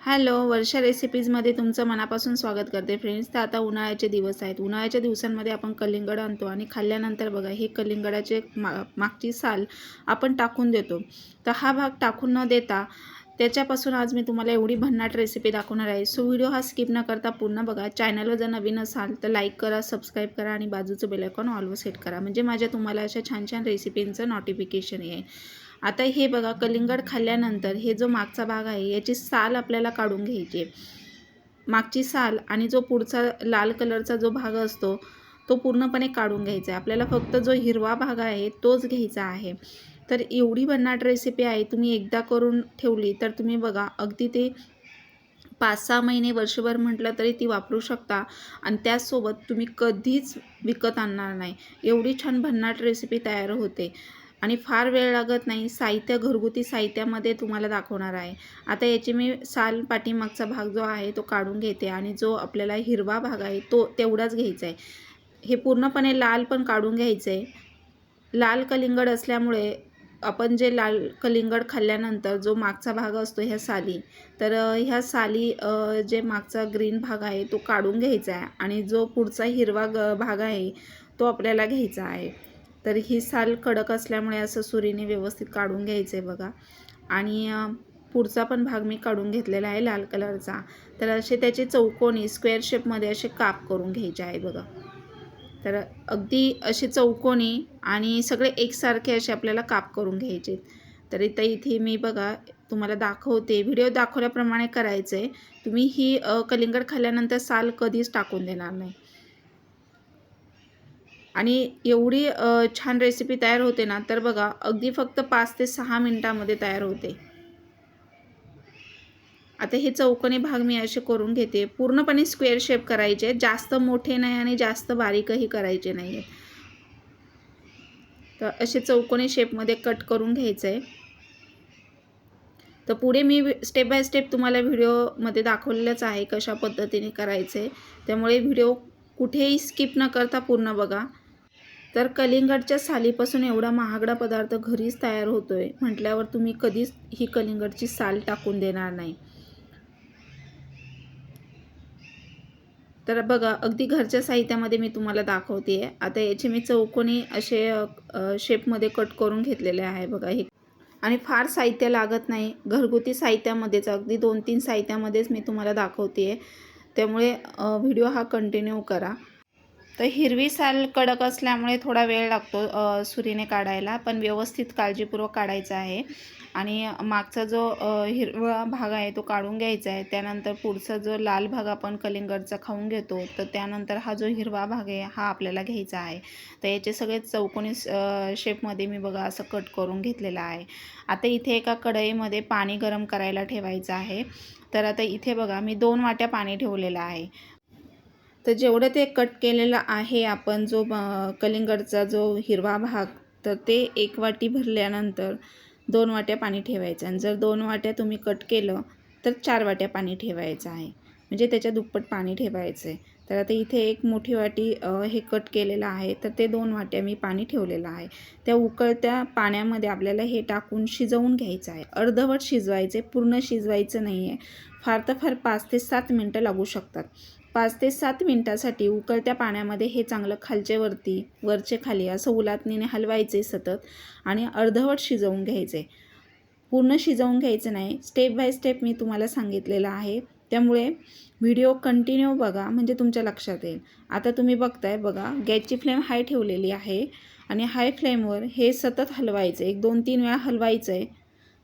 Hello, वर्षा रेसिपीजमध्ये तुमचं मनापासून स्वागत करते फ्रेंड्स. तर आता उन्हाळ्याचे दिवस आहेत. उन्हाळ्याच्या दिवसांमध्ये आपण कलिंगड आणतो आणि खाल्ल्यानंतर बघा हे कलिंगडाचे मागची साल आपण टाकून देतो. तर हा भाग टाकून न देता त्याच्यापासून आज मी तुम्हाला एवढी भन्नाट रेसिपी दाखवणार आहे. सो व्हिडिओ हा स्किप न करता पूर्ण बघा. चॅनलवर जर नवीन असाल तर लाईक करा, सबस्क्राईब करा आणि बाजूचं बेल आयकॉन ऑलवर सेट करा, म्हणजे माझ्या तुम्हाला अशा छान छान रेसिपींचं नोटिफिकेशन येईल. आता हे बघा, कलिंगड खाल्ल्यानंतर हे जो मागचा भाग आहे याची साल आपल्याला काढून घ्यायची आहे. मागची साल आणि जो पुढचा लाल कलरचा जो भाग असतो तो पूर्णपणे काढून घ्यायचा आहे. आपल्याला फक्त जो हिरवा भाग आहे तोच घ्यायचा आहे. तर एवढी भन्नाट रेसिपी आहे, तुम्ही एकदा करून ठेवली तर तुम्ही बघा अगदी ते 5-6 महिने वर्षभर म्हटलं तरी ती वापरू शकता आणि त्याचसोबत तुम्ही कधीच विकत आणणार नाही. एवढी छान भन्नाट रेसिपी तयार होते आणि फार वेळ लागत नाही. साहित्य घरगुती साहित्यामध्ये तुम्हाला दाखवणार आहे. आता याची मी साल पाठीमागचा भाग जो आहे तो काढून घेते आणि जो आपल्याला हिरवा भाग आहे तो तेवढाच घ्यायचा आहे. हे पूर्णपणे लाल पण काढून घ्यायचं आहे. लाल कलिंगड असल्यामुळे आपण जे लाल कलिंगड खाल्ल्यानंतर जो मागचा भाग असतो ह्या साली, तर ह्या साली जे मागचा ग्रीन भाग आहे तो काढून घ्यायचा आहे आणि जो पुढचा हिरवा भाग आहे तो आपल्याला घ्यायचा आहे. तर ही साल कडक असल्यामुळे असं सुरीने व्यवस्थित काढून घ्यायचं आहे बघा. आणि पुढचा पण भाग मी काढून घेतलेला आहे लाल कलरचा. तर असे त्याचे चौकोनी स्क्वेअर शेपमध्ये असे काप करून घ्यायचे आहे बघा. तर अगदी असे चौकोनी आणि सगळे एकसारखे असे आपल्याला काप करून घ्यायचे. तर इथे मी बघा तुम्हाला दाखवते, व्हिडिओ दाखवल्याप्रमाणे करायचं आहे. तुम्ही ही कलिंगड खाल्ल्यानंतर साल कधीच टाकून देणार नाही आणि एवढी छान रेसिपी तयार होते ना, तर बघा अगदी फक्त 5 ते 6 मिनिटांमध्ये तयार होते. आता हे चौकोनी भाग मी असे करून घेते. पूर्णपणे स्क्वेअर शेप करायचे, जास्त मोठे नाही आणि जास्त बारीकही करायचे नाही आहेत. तर असे चौकोनी शेपमध्ये कट करून घ्यायचं आहे. तर पुढे मी स्टेप बाय स्टेप तुम्हाला व्हिडिओमध्ये दाखवलेलंच आहे कशा पद्धतीने करायचं आहे. त्यामुळे व्हिडिओ कुठेही स्किप न करता पूर्ण बघा. तर कलिंगडच्या सालीपासून एवढा महागडा पदार्थ घरीच तयार होतो आहे म्हटल्यावर तुम्ही कधीच ही कलिंगडची साल टाकून देणार नाही. तर बघा अगदी घरच्या साहित्यामध्ये मी तुम्हाला दाखवते आहे. आता याचे मी चौकोनी असे शेपमध्ये कट करून घेतलेले आहे बघा. हे आणि फार साहित्य लागत नाही, घरगुती साहित्यामध्येच अगदी 2-3 साहित्यामध्येच मी तुम्हाला दाखवते आहे. त्यामुळे व्हिडिओ हा कंटिन्यू करा. तर हिरवी साल कडक असल्यामुळे थोडा वेळ लागतो सुरीने काढायला, पण व्यवस्थित काळजीपूर्वक काढायचा आहे. आणि मागचा जो हिरवा भाग आहे तो काढून घ्यायचा आहे. त्यानंतर पुढचा जो लाल भाग आपण कलिंगडचा खाऊन घेतो, तर त्यानंतर हा जो हिरवा भाग आहे हा आपल्याला घ्यायचा आहे. तर याचे सगळे चौकोनी शेपमध्ये मी बघा असं कट करून घेतलेलं आहे. आता इथे एका कढईमध्ये पाणी गरम करायला ठेवायचं आहे. तर आता इथे बघा मी 2 वाट्या पाणी ठेवलेलं आहे. तर जेवढं ते कट केलेलं आहे आपण जो कलिंगडचा जो हिरवा भाग, तर ते 1 वाटी भरल्यानंतर 2 वाट्या पाणी ठेवायचं. आणि जर 2 वाट्या तुम्ही कट केलं तर 4 वाट्या पाणी ठेवायचं आहे, म्हणजे त्याच्या दुप्पट पाणी ठेवायचं आहे. तर आता इथे 1 मोठी वाटी हे कट केलेलं आहे, तर ते 2 वाट्या मी पाणी ठेवलेलं आहे. त्या उकळत्या पाण्यामध्ये आपल्याला हे टाकून शिजवून घ्यायचं आहे. अर्धवट शिजवायचे, पूर्ण शिजवायचं नाही आहे. फार तर फार 5 ते 7 मिनटं लागू शकतात. 5 ते 7 मिनटासाठी उकळत्या पाण्यामध्ये हे चांगलं खालचे वरती वरचे खाली असं उलटणीने हलवायचे सतत आणि अर्धवट शिजवून घ्यायचे. पूर्ण शिजवून घ्यायचं नाही. स्टेप बाय स्टेप मी तुम्हाला सांगितलेलं आहे, त्यामुळे व्हिडिओ कंटिन्यू बघा म्हणजे तुमच्या लक्षात येईल. आता तुम्ही बघताय बघा, गॅसची फ्लेम हाय ठेवलेली आहे आणि हाय फ्लेमवर हे सतत हलवायचं. 1-2-3 वेळा हलवायचं आहे,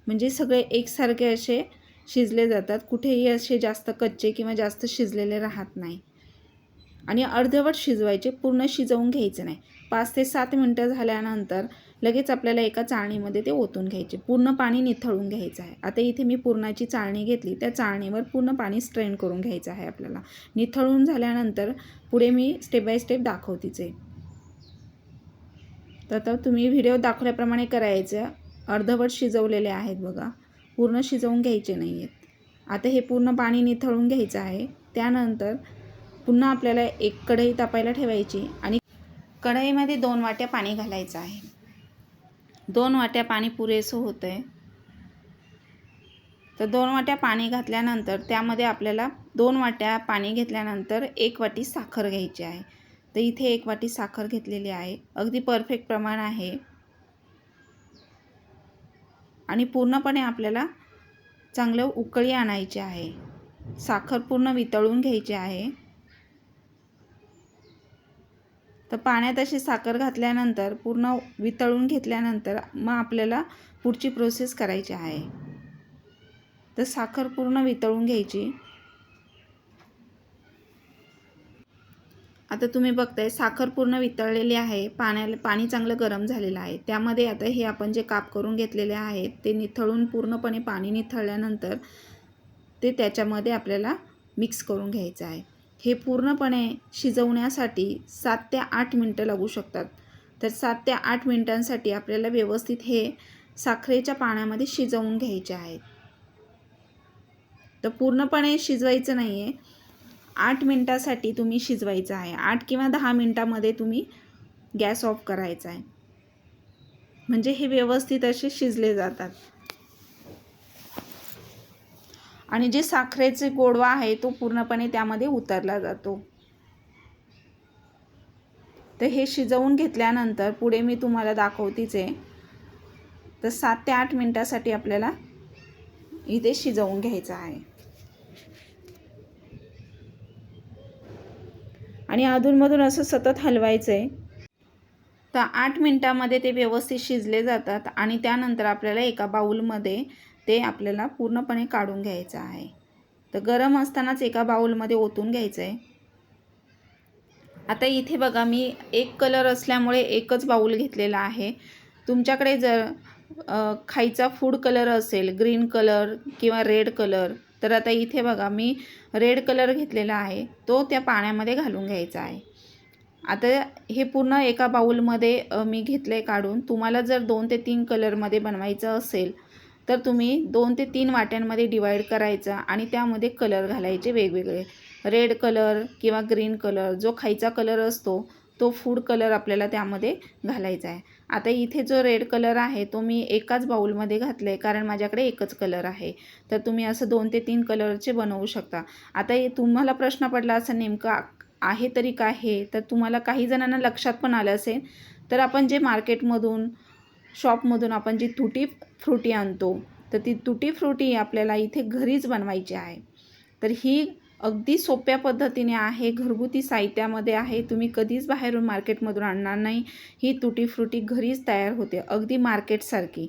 म्हणजे सगळे एकसारखे असे शिजले जातात. कुठेही असे जास्त कच्चे किंवा जास्त शिजलेले राहत नाही. आणि अर्धवट शिजवायचे, पूर्ण शिजवून घ्यायचं नाही. 5 ते 7 मिनटं झाल्यानंतर लगेच आपल्याला एका चाळणीमध्ये ते ओतून घ्यायचे. पूर्ण पाणी निथळून घ्यायचं आहे. आता इथे मी पूर्णाची चाळणी घेतली, त्या चाळणीवर पूर्ण पाणी स्ट्रेन करून घ्यायचं आहे आपल्याला. निथळून झाल्यानंतर पुढे मी स्टेप बाय स्टेप दाखवतीच आहे. तर आता तुम्ही व्हिडिओ दाखवल्याप्रमाणे करायचं. अर्धवट शिजवलेले आहेत बघा, पूर्ण शिजवून घ्यायचे नाही आहेत. आता हे पूर्ण पाणी निथळून घ्यायचं आहे. त्यानंतर पुन्हा आपल्याला एक कढई तापायला ठेवायची आणि कढईमध्ये 2 वाट्या पाणी घालायचं आहे. 2 वाट्या पाणी पुरेसं होतं आहे. तर 2 वाट्या पाणी घातल्यानंतर त्यामध्ये आपल्याला 2 वाट्या पाणी घेतल्यानंतर 1 वाटी साखर घ्यायची आहे. तर इथे 1 वाटी साखर घेतलेली आहे. अगदी परफेक्ट प्रमाण आहे. आणि पूर्णपणे आपल्याला चांगलं उकळी आणायची आहे. साखर पूर्ण वितळून घ्यायची आहे. तर पाण्यात अशी साखर घातल्यानंतर पूर्ण वितळून घेतल्यानंतर मग आपल्याला पुढची प्रोसेस करायची आहे. तर साखर पूर्ण वितळून घ्यायची. आता तुम्ही बघताय साखर पूर्ण वितळलेली आहे. पाणी चांगलं गरम झालेलं आहे. त्यामध्ये आता हे आपण जे काप करून घेतलेले आहेत ते निथळून पूर्णपणे पाणी निथळल्यानंतर ते त्याच्यामध्ये आपल्याला मिक्स करून घ्यायचं आहे. हे पूर्णपणे शिजवण्यासाठी 7 ते 8 मिनटं लागू शकतात. तर 7 ते 8 मिनटांसाठी आपल्याला व्यवस्थित हे साखरेच्या पाण्यामध्ये शिजवून घ्यायचे आहेत. तर पूर्णपणे शिजवायचं नाही आहे. 8 मिनटासाठी तुम्ही शिजवायचं आहे. 8 किंवा 10 मिनटामध्ये तुम्ही गॅस ऑफ करायचा आहे. म्हणजे हे व्यवस्थित असे शिजले जातात. आणि जे साखरेचे गोडवा आहे तो पूर्णपणे त्यामध्ये उतरला जातो. तर हे शिजवून घेतल्यानंतर पुढे मी तुम्हाला दाखवतेच आहे. तर 7 ते 8 मिनटासाठी आपल्याला इथे शिजवून घ्यायचं आहे. आणि अधूनमधून असं सतत हलवायचं आहे. तर 8 मिनटामध्ये ते व्यवस्थित शिजले जातात. आणि त्यानंतर आपल्याला एका बाउलमध्ये ते आपल्याला पूर्णपणे काढून घ्यायचं आहे. तर गरम असतानाच एका बाउलमध्ये ओतून घ्यायचं आहे. आता इथे बघा मी एक कलर असल्यामुळे एकच बाउल घेतलेला आहे. तुमच्याकडे जर खायचा फूड कलर असेल, ग्रीन कलर किंवा रेड कलर, तर आता इथे बघा मी रेड कलर घेतलेला आहे. तो त्या पाण्यामध्ये घालून घ्यायचा आहे. आता हे पूर्ण एका बाउलमध्ये मी घेतलं आहे काढून. तुम्हाला जर 2 ते 3 कलरमध्ये बनवायचं असेल तर तुम्ही 2 ते 3 वाट्यांमध्ये डिवाईड करायचा आणि त्यामध्ये कलर घालायचे वेगवेगळे. रेड कलर किंवा ग्रीन कलर, जो खायचा कलर असतो तो फूड कलर आपल्याला त्यामध्ये घालायचा आहे. आता इथे जो रेड कलर आहे तो मी एकाच बाउलमध्ये घातलं आहे कारण माझ्याकडे एकच कलर आहे. तर तुम्ही असं 2 ते 3 कलरचे बनवू शकता. आता तुम्हाला प्रश्न पडला असं नेमकं आहे तरी काय हे, तर तुम्हाला काही जणांना लक्षात पण आलं असेल. तर आपण जे मार्केटमधून शॉपमधून आपण जी तुटी फ्रुटी आणतो तर ती तुटी फ्रुटी आपल्याला इथे घरीच बनवायची आहे. तर ही अगदी सोप्या पद्धतीने आहे, घरगुती साहित्यामध्ये आहे. तुम्ही कधीच बाहेरून मार्केटमधून आणणार नाही. ही तुटी फ्रुटी घरीच तयार होते अगदी मार्केटसारखी.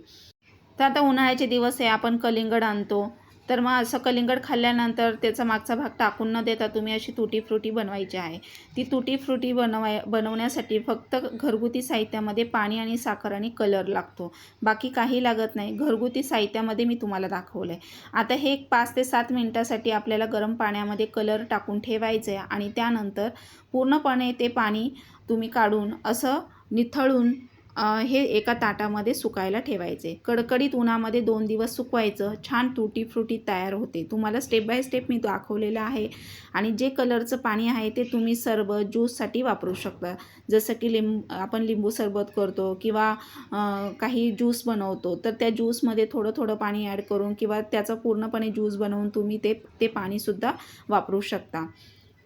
तर आता उन्हाळ्याचे दिवस आहे, आपण कलिंगड आणतो. तर मग असं कलिंगड खाल्ल्यानंतर त्याचा मागचा भाग टाकून न देता तुम्ही अशी तुटी फ्रुटी बनवायची आहे. ती तुटी फ्रुटी बनवण्यासाठी फक्त घरगुती साहित्यामध्ये पाणी आणि साखर आणि कलर लागतो. बाकी काही लागत नाही. घरगुती साहित्यामध्ये मी तुम्हाला दाखवलं आहे. आता हे 5 ते 7 मिनटासाठी आपल्याला गरम पाण्यामध्ये कलर टाकून ठेवायचं आहे. आणि त्यानंतर पूर्णपणे ते पाणी तुम्ही काढून असं निथळून हे एका ताटामध्ये सुकायला ठेवायचे. कडकडीत उन्हामध्ये 2 दिवस सुकवायचं. छान तुटी फ्रुटी तयार होते. तुम्हाला स्टेप बाय स्टेप मी दाखवलेलं आहे. आणि जे कलरचं पाणी आहे ते तुम्ही सरबत ज्यूससाठी वापरू शकता. जसं की आपण लिंबू सरबत करतो किंवा काही ज्यूस बनवतो तर त्या ज्यूसमध्ये थोडं थोडं पाणी ॲड करून किंवा त्याचा पूर्णपणे ज्यूस बनवून तुम्ही ते पाणीसुद्धा वापरू शकता.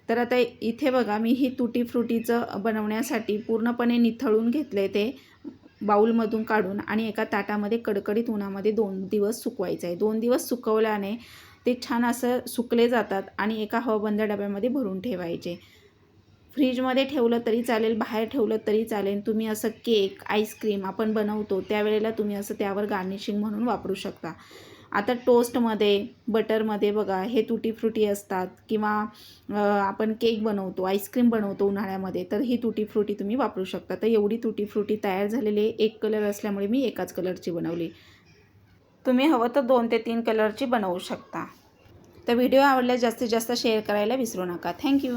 तर आता इथे बघा मी ही तुटी फ्रुटीचं बनवण्यासाठी पूर्णपणे निथळून घेतले ते बाउलमधून काढून आणि एका ताटामध्ये कडकडीत उन्हामध्ये 2 दिवस सुकवायचं आहे. 2 दिवस सुकवल्याने ते छान असं सुकले जातात आणि एका हवाबंद डब्यामध्ये भरून ठेवायचे. फ्रीजमध्ये ठेवलं तरी चालेल, बाहेर ठेवलं तरी चालेल. तुम्ही असं केक, आईस्क्रीम आपण बनवतो त्यावेळेला तुम्ही असं त्यावर गार्निशिंग म्हणून वापरू शकता. आता टोस्टमध्ये, बटरमध्ये बघा हे तुटी फ्रुटी असतात किंवा आपण केक बनवतो, आईस्क्रीम बनवतो उन्हाळ्यामध्ये, तर ही तुटी फ्रुटी तुम्ही वापरू शकता. तर एवढी तुटी फ्रुटी तयार झालेली आहे. एक कलर असल्यामुळे मी एकाच कलरची बनवली. तुम्ही हवं तर 2 ते 3 कलरची बनवू शकता. तर व्हिडिओ आवडल्यास जास्तीत जास्त शेअर करायला विसरू नका. थँक्यू.